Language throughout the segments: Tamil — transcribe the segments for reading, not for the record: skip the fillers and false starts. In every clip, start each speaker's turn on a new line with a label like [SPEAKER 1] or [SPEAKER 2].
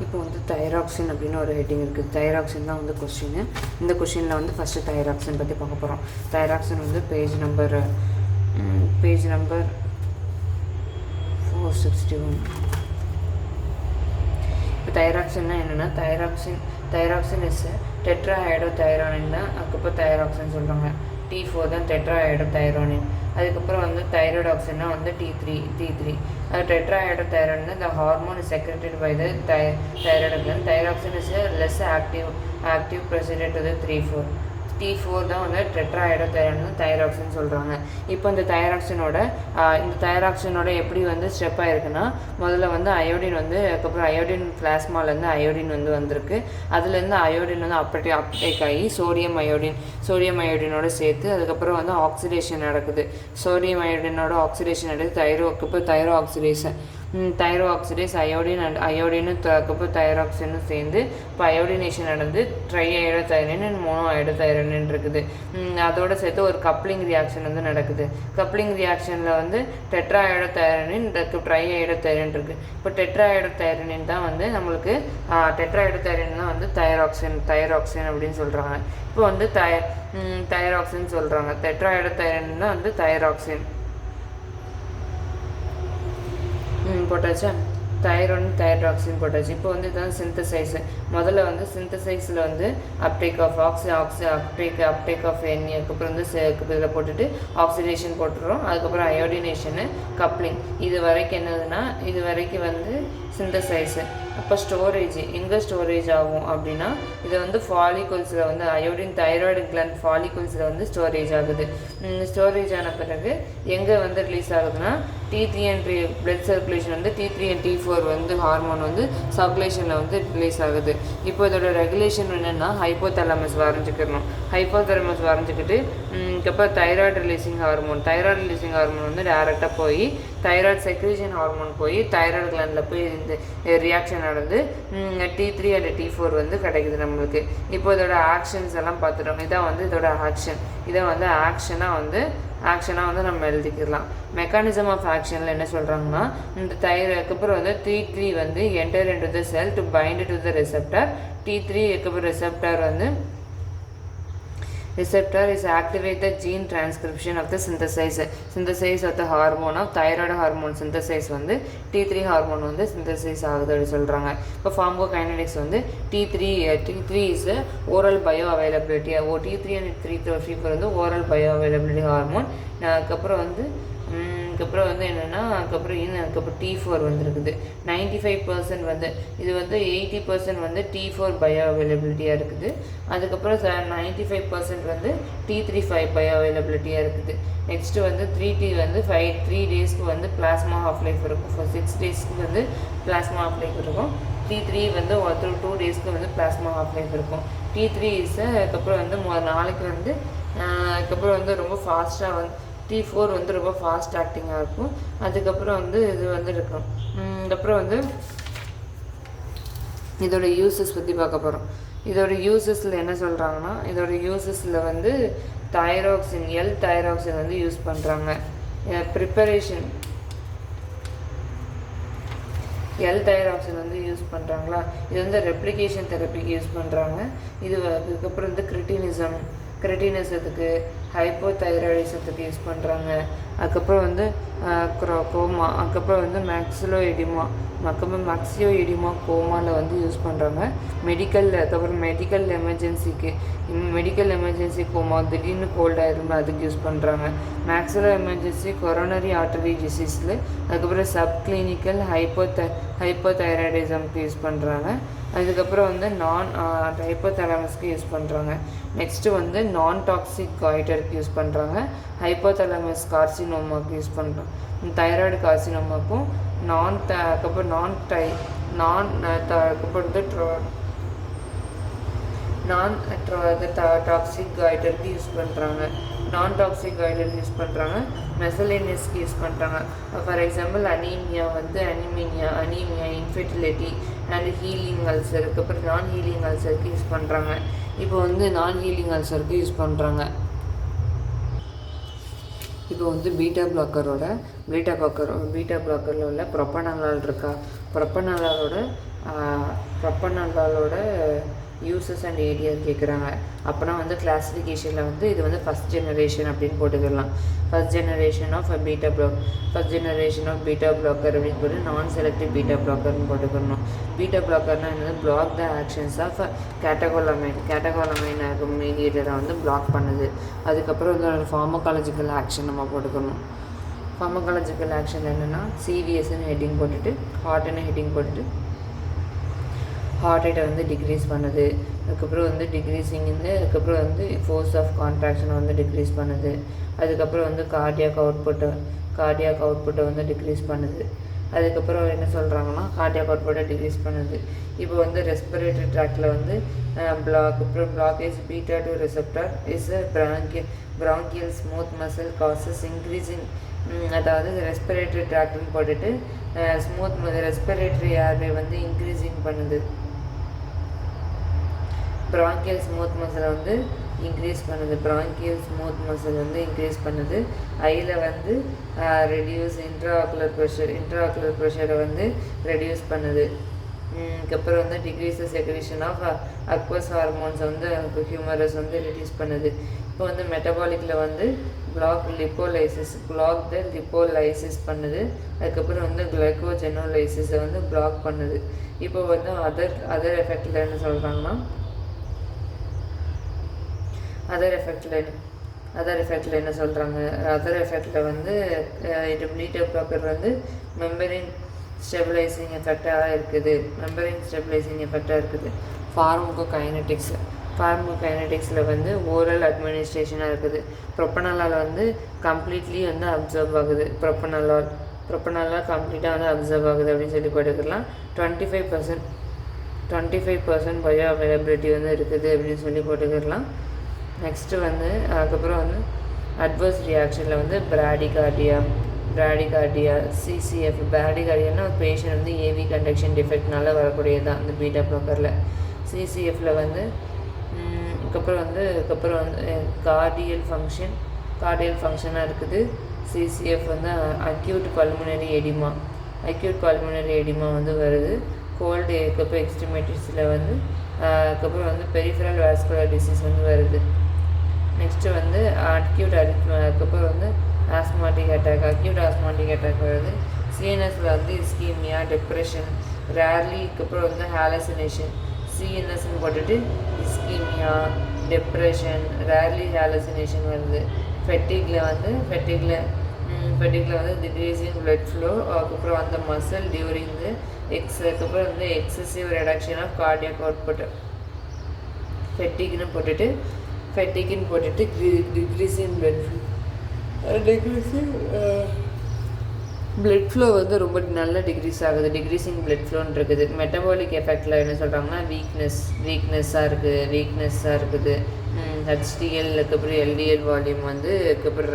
[SPEAKER 1] இப்போ வந்து தைராக்சின் அப்படின்னு ஒரு ஹெட்டிங் இருக்குது. தைராக்சின் தான் வந்து கொஸ்டின். இந்த கொஸ்டினில் வந்து ஃபஸ்ட்டு தைராக்சின் பற்றி பார்க்க போகிறோம். தைராக்சின் வந்து பேஜ் நம்பர் 461. இப்போ தைராக்சின்னா என்னென்னா, தைராக்சின் இஸ் டெட்ராஹைட்ரோதைரானின் தான். அதுக்கப்புறம் தைராக்சின் சொல்கிறாங்க. T4 தான் டெட்ராஹைட்ரோதைரானின். அதுக்கப்புறம் வந்து தைராய்டாக்சின்னா வந்து T3. அது டெட்ராஹைட்ரோதைரானின் the hormone is secreted by the thyroid gland. Thyroxine is a less active precedent to the T4 தான் வந்து டெட்ராஹைட்ரோதைரானின் தைராக்சின் சொல்கிறாங்க. இப்போ இந்த தைராக்சினோட எப்படி வந்து ஸ்டெப் ஆகிருக்குன்னா, முதல்ல வந்து அயோடின் வந்து, அதுக்கப்புறம் அயோடின் பிளாஸ்மாலேருந்து அயோடின் வந்து வந்திருக்கு. அதுலேருந்து அயோடின் வந்து அப்டேக் ஆகி சோடியம் அயோடினோட சேர்த்து அதுக்கப்புறம் வந்து ஆக்சிடேஷன் நடக்குது. சோடியம் அயோடினோட ஆக்சிடேஷன் நடக்குது. தைரோ ஆக்சிடேஸ் அயோடினும் அதுக்கப்புறம் தைராக்சினும் சேர்ந்து இப்போ அயோடினேஷன் நடந்து ட்ரைஐடோதைரானின் அண்ட் மோனோஐடோதைரானின் இருக்குது. அதோடு சேர்த்து ஒரு கப்ளிங் ரியாக்ஷன் வந்து நடக்குது. கப்ளிங் ரியாக்ஷனில் வந்து டெட்ராஐடோதைரானின் ட்ரைஐடோதைரானின் இருக்குது. இப்போ டெட்ராஐடோதைரானின் தான் வந்து நம்மளுக்கு டெட்ராஐடோதைரானின் தான் வந்து தைராக்சின் அப்படின்னு சொல்கிறாங்க. இப்போ வந்து தைராக்சின் சொல்கிறாங்க. டெட்ராஐடோதைரானின் தான் வந்து தைராக்சின் போட்டாச்சா. தைராக்சின் போட்டாச்சு. இப்போ வந்து இதுதான் சிந்தசைஸ். முதல்ல வந்து சிந்தசைஸில் வந்து அப்டேக் ஆஃப் எண்ணி, அதுக்கப்புறம் வந்து இதில் போட்டுட்டு ஆக்சிடேஷன் போட்டுடுறோம். அதுக்கப்புறம் அயோடினேஷனு, கப்ளிங். இது வரைக்கும் என்னதுன்னா, இது வரைக்கும் வந்து சிந்தசைஸு. அப்போ ஸ்டோரேஜ் எங்கே ஸ்டோரேஜ் ஆகும் அப்படின்னா, இது வந்து ஃபாலிகல்ஸில் வந்து அயோடின் தைராய்டு கிளாண்ட் ஃபாலிகல்ஸில் வந்து ஸ்டோரேஜ் ஆகுது. ஸ்டோரேஜ் ஆன பிறகு எங்கே வந்து ரிலீஸ் ஆகுதுன்னா, T3 அண்ட் பிளட் சர்க்குலேஷன் வந்து T3 and T4 வந்து ஹார்மோன் வந்து சர்க்குலேஷனில் வந்து ரிலீஸ் ஆகுது. இப்போ இதோட ரெகுலேஷன் என்னென்னா, ஹைப்போதலமஸ் வரைஞ்சிக்கிட்டு அதுக்கப்புறம் தைராய்டு ரிலீசிங் ஹார்மோன் வந்து டேரெக்டாக போய் தைராய்டு செக்ரேஷன் ஹார்மோன் போய் தைராய்டு கிளாண்டில் போய் இந்த ரியாக்ஷன் நடந்து T3 and T4 வந்து கிடைக்குது நம்மளுக்கு. இப்போ இதோட ஆக்ஷன்ஸ் எல்லாம் பார்த்துட்டோம். இதான் வந்து இதோட ஆக்ஷன். இதை வந்து ஆக்ஷனாக வந்து நம்ம எழுதிக்கலாம். மெக்கானிசம் ஆஃப் ஆக்ஷனில் என்ன சொல்கிறாங்கன்னா, இந்த அதுக்கப்புறம் வந்து T3 வந்து enter into the sell to find to the receptor. T3 அதுக்கப்புறம் receptor is activate the gene transcription of the synthesis of the hormone of thyroid hormone synthesis வந்து T3 ஹார்மோன் வந்து சிந்தசைஸ் ஆகுது அப்படி சொல்கிறாங்க. இப்போ ஃபார்மகோகைனடிக்ஸ் வந்து T3 is oral bioavailability. T3 and T4 வந்து oral bioavailability ஹார்மோன். அதுக்கப்புறம் வந்து என்னென்னா, அதுக்கப்புறம் T4 வந்துருக்குது. 95% வந்து இது வந்து 80% வந்து T4 பயோ அவைலபிலிட்டியாக இருக்குது. அதுக்கப்புறம் 95% வந்து T3 பயோ அவைலபிலிட்டியாக இருக்குது. நெக்ஸ்ட்டு வந்து 3T வந்து 3 டேஸ்க்கு வந்து பிளாஸ்மா ஆஃப் லைஃப் இருக்கும். 6 டேஸ்க்கு வந்து பிளாஸ்மா ஆஃப் லைஃப் இருக்கும். T3 வந்து 2 டேஸ்க்கு வந்து பிளாஸ்மா ஆஃப் லைஃப் இருக்கும். T3 இஸ் அதுக்கப்புறம் வந்து நாளைக்கு வந்து அதுக்கப்புறம் வந்து ரொம்ப ஃபாஸ்ட்டாக வந்து T4 வந்து ரொம்ப ஃபாஸ்ட் ஆக்டிங்காக இருக்கும். அதுக்கப்புறம் வந்து இது வந்து இருக்கும். அதுக்கப்புறம் வந்து இதோட யூசஸ் பற்றி பார்க்க போகிறோம். இதோட யூசஸில் என்ன சொல்கிறாங்கன்னா, இதோட யூசஸில் வந்து தைராக்சின் வந்து யூஸ் பண்ணுறாங்க. ப்ரிப்பரேஷன் தைராக்சின் வந்து யூஸ் பண்ணுறாங்களா. இது வந்து ரெப்ளிகேஷன் தெரப்பிக்கு யூஸ் பண்ணுறாங்க. அதுக்கப்புறம் வந்து கிரெட்டினிசத்துக்கு ஹைப்போதைராய்டிசத்துக்கு யூஸ் பண்ணுறாங்க. அதுக்கப்புறம் வந்து கோமா, அதுக்கப்புறம் வந்து மேக்ஸியோ எடிமா கோமாவில் வந்து யூஸ் பண்ணுறாங்க. அதுக்கப்புறம் மெடிக்கல் எமர்ஜென்சி கோமா, திடீர்னு கோல்டாக இருந்தால் அதுக்கு யூஸ் பண்ணுறாங்க. மேக்ஸிலோ எமர்ஜென்சி கொரோனரி ஆர்டரி டிசீஸில், அதுக்கப்புறம் சப்கிளினிக்கல் ஹைப்போதைராய்டிசம்க்கு யூஸ் பண்ணுறாங்க. அதுக்கப்புறம் வந்து ஹைப்போதலாமஸ்க்கு யூஸ் பண்ணுறாங்க. நெக்ஸ்ட்டு வந்து நான் டாக்ஸிக் காய்டருக்கு யூஸ் பண்ணுறாங்க. ஹைப்போதலாமஸ் கார்சினோமாவுக்கு யூஸ் பண்ணுறாங்க. தைராய்டு கார்சினோமாவுக்கும் அதுக்கப்புறம் டாக்ஸிக் காய்டருக்கு யூஸ் பண்ணுறாங்க. யூஸ் பண்ணுறாங்க. மெசலேனியஸ்க்கு யூஸ் பண்ணுறாங்க. For example anaemia, infertility and healing ulcer, அதுக்கப்புறம் நான் ஹீலிங் அல்சருக்கு யூஸ் பண்ணுறாங்க. இப்போ வந்து நான் ஹீலிங் அல்சருக்கு யூஸ் பண்ணுறாங்க. இப்போ வந்து பீட்டா பிளாக்கரில் உள்ள ப்ரொப்பனலால் இருக்கா, ப்ரொப்பனலாலோட ப்ரொப்பனலாலோட யூசஸ் அண்ட் ஏரியாஸ் கேட்குறாங்க. அப்போனா வந்து கிளாஸிஃபிகேஷனில் வந்து இது வந்து ஃபஸ்ட் ஜெனரேஷன் அப்படின்னு போட்டுக்கலாம். First generation of beta blocker அப்படின்னு போட்டு நான் செலக்டிவ் பீட்டா பிளாக்கர்னு போட்டுக்கணும். பீட்டா பிளாக்கர்னால் என்னது? Black the actions of catecholamine மீடியேட்டரை வந்து பிளாக் பண்ணுது. அதுக்கப்புறம் வந்து ஒரு ஃபார்மகாலஜிக்கல் ஆக்ஷன் நம்ம போட்டுக்கணும். ஃபார்மகாலஜிக்கல் ஆக்ஷன் என்னென்னா சிவிஎஸ்ன்னு ஹெட்டிங் போட்டுட்டு ஹார்ட்னு ஹெட்டிங் போட்டுட்டு ஹார்ட் ரேட்டை வந்து டிக்ரீஸ் பண்ணுது. அதுக்கப்புறம் வந்து அதுக்கப்புறம் வந்து ஃபோர்ஸ் ஆஃப் கான்ட்ராக்ஷனை வந்து டிக்ரீஸ் பண்ணுது. அதுக்கப்புறம் வந்து கார்டியாக் அவுட்புட்டை வந்து டிக்ரீஸ் பண்ணுது. அதுக்கப்புறம் என்ன சொல்கிறாங்கன்னா கார்டியாக் அவுட்புட்டை டிக்ரீஸ் பண்ணுது. இப்போ வந்து ரெஸ்பிரேட்டரி ட்ராக்டில் வந்து blockage beta 2 receptor is bronchial smooth muscle causes increasing, அதாவது ரெஸ்பிரேட்டரி ட்ராக்ட்னு போட்டுட்டு ரெஸ்பிரேட்டரி ஏர்வே வந்து இன்க்ரீஸிங் பண்ணுது. bronchial ஸ்மூத் மசிலை வந்து இன்க்ரீஸ் பண்ணுது. ஐயில் வந்து ரெடியூஸ் இன்ட்ராஆக்குலர் ப்ரெஷரை வந்து ரெடியூஸ் பண்ணுது. அதுக்கப்புறம் வந்து டிக்ரீஸ் செக்ரேஷன் ஆஃப் அக்வஸ் ஹார்மோன்ஸை வந்து ஹியூமரஸ் வந்து ரெடியூஸ் பண்ணுது. இப்போ வந்து மெட்டபாலிக்கில் வந்து பிளாக் த லிப்போலைசிஸ் பண்ணுது. அதுக்கப்புறம் வந்து கிளைகோஜெனோலைசிஸை வந்து பிளாக் பண்ணுது. இப்போ வந்து அதர் எஃபெக்டில் என்ன சொல்கிறாங்கன்னா அதர் எஃபெக்டில் என்ன சொல்கிறாங்க? அதர் எஃபெக்டில் வந்து பீட்டா பிளாக்கர் வந்து மெம்பரின் ஸ்டெபிலைசிங் எஃபெக்டாக இருக்குது. ஃபார்மகோகைனெட்டிக்ஸில் வந்து ஓரல் அட்மினிஸ்ட்ரேஷனாக இருக்குது. ப்ரொப்பனலால் வந்து கம்ப்ளீட்லி வந்து அப்சர்வ் ஆகுது. ப்ரொப்பனலால் கம்ப்ளீட்டாக வந்து அப்சர்வ் ஆகுது அப்படின்னு சொல்லி போட்டுக்கலாம். 25% பயோ அவைலபிலிட்டி வந்து இருக்குது அப்படின்னு சொல்லி போட்டுக்கலாம். நெக்ஸ்ட்டு வந்து அதுக்கப்புறம் வந்து அட்வர்ஸ் ரியாக்ஷனில் வந்து பிராடிகார்டியா சிசிஎஃப். பிராடிகார்டியானா ஒரு பேஷண்ட் வந்து ஏவி கண்டக்ஷன் டிஃபெக்ட்னால வரக்கூடியது தான் அந்த பீட்டா பிளாக்கரில். சிசிஎஃப்பில் வந்து அதுக்கப்புறம் வந்து கார்டியல் ஃபங்க்ஷனாக இருக்குது. சிசிஎஃப் வந்து அக்யூட் பல்முனரி எடிமா வந்து வருது. கோல்டு அதுக்கப்புறம் எக்ஸ்ட்ரிமிட்டிஸில் வந்து அதுக்கப்புறம் வந்து பெரிஃபரல் வாஸ்குலர் டிசீஸ் வந்து வருது. நெக்ஸ்ட்டு வந்து அதுக்கப்புறம் வந்து ஆஸ்மாட்டிக் அட்டாக் வருது. சிஎன்எஸில் வந்து இஸ்கீமியா, டிப்ரெஷன், ரேர்லி, அதுக்கப்புறம் வந்து ஹாலசினேஷன். சிஎன்எஸ்ன்னு போட்டுட்டு இஸ்கீமியா, டிப்ரெஷன், ரேர்லி ஹாலசினேஷன் வருது. ஃபெட்டிக்கில் வந்து டிக்ரீஸிங் பிளட் ஃப்ளோ, அதுக்கப்புறம் அந்த மசில் டியூரிங் தி அதுக்கப்புறம் வந்து excessive reduction of cardiac output. ஃபெட்டிக்னு போட்டுட்டு டிக்ரீஸிங் பிளட் ஃப்ளோ வந்து ரொம்ப நல்லா டிக்ரீஸ் ஆகுது. டிக்ரீஸிங் பிளட் ஃப்ளோன்னு இருக்குது. மெட்டபாலிக் எஃபெக்டில் என்ன சொல்கிறாங்கன்னா வீக்னஸ்ஸாக இருக்குது. ஹெச்டிஎல் அதுக்கப்புறம் எல்டிஎல் வால்யூம் வந்து அதுக்கப்புறம்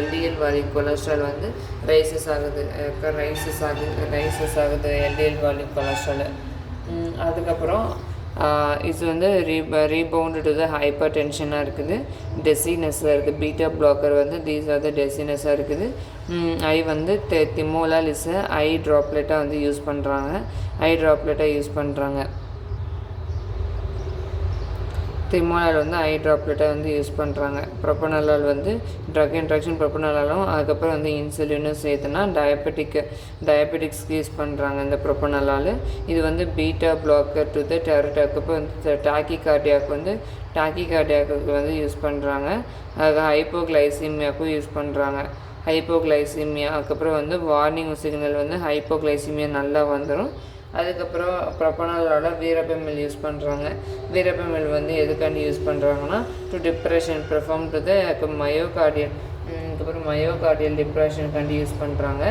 [SPEAKER 1] எல்டிஎல் வால்யூம் கொலஸ்ட்ரால் வந்து ரைசஸ் ஆகுது எல்டிஎல் வால்யூம் கொலஸ்ட்ரால். அதுக்கப்புறம் இது வந்து ரீபவுண்டு டு த ஹைப்பர் டென்ஷனாக இருக்குது. டெசினஸாக இருக்குது. பீட்டா பிளாக்கர் வந்து தீஸ் ஆர் த டெசினஸாக இருக்குது. ஐ வந்து திமோலால் இஸ் ஐ ட்ராப்லெட்டாக வந்து யூஸ் பண்ணுறாங்க. திமோலால் வந்து ஐ ட்ராப்லெட்டாக வந்து யூஸ் பண்ணுறாங்க. ப்ரொப்பனலால் வந்து ட்ரக் இன்ட்ராக்ஷன் ப்ரொப்பனலாலும் அதுக்கப்புறம் வந்து இன்சுலினும் சேர்த்துனா டயபெட்டிக்ஸ்க்கு யூஸ் பண்ணுறாங்க இந்த ப்ரொப்பனலால். இது வந்து பீட்டா பிளாக்கர் டு த அதுக்கப்புறம் வந்து டாக்கிகார்டியாக்கு வந்து யூஸ் பண்ணுறாங்க. அது ஹைப்போகிளைசீமியாவுக்கும் யூஸ் பண்ணுறாங்க. அதுக்கப்புறம் வந்து வார்னிங் சிக்னல் வந்து ஹைப்போகிளைசீமியா நல்லா வந்துடும். அதுக்கப்புறம் ப்ரொப்பனலால் வீரப்பெமில் யூஸ் பண்ணுறாங்க. வீரப்பெமில் வந்து எதுக்காண்டி யூஸ் பண்ணுறாங்கன்னா to depression perform to the myocardial டிப்ரெஷனுக்காண்டி யூஸ் பண்ணுறாங்க.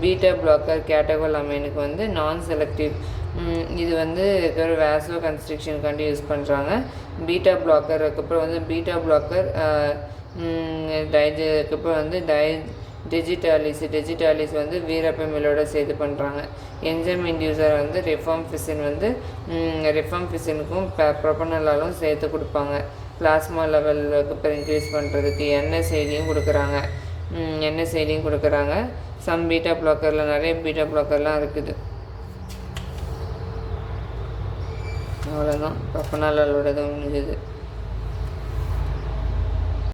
[SPEAKER 1] பீட்டா பிளாக்கர் கேட்டகோலமைனுக்கு வந்து நான் செலக்டிவ், இது வந்து ஒரு வேசோ கன்ஸ்ட்ரிக்ஷனுக்காண்டி யூஸ் பண்ணுறாங்க. பீட்டா பிளாக்கர் அதுக்கப்புறம் வந்து அதுக்கப்புறம் வந்து டிஜிட்டாலிஸ் வந்து வீரப்பெமிலோட சேர்த்து பண்ணுறாங்க. என்ஜைம் இன்டியூசர் வந்து ரிஃபார்ம்ஃபிசினுக்கும் ப்ரொப்பனலாலும் சேர்த்து கொடுப்பாங்க. பிளாஸ்மா லெவல் அதுக்கப்புறம் இன்க்ரீஸ் பண்ணுறதுக்கு என்எஸ்ஐடியும் கொடுக்குறாங்க. சம் பீட்டா பிளாக்கரில் நிறைய பீட்டா பிளாக்கர்லாம் இருக்குது. அவ்வளோதான் பப்பனாலாலோட முடிஞ்சது.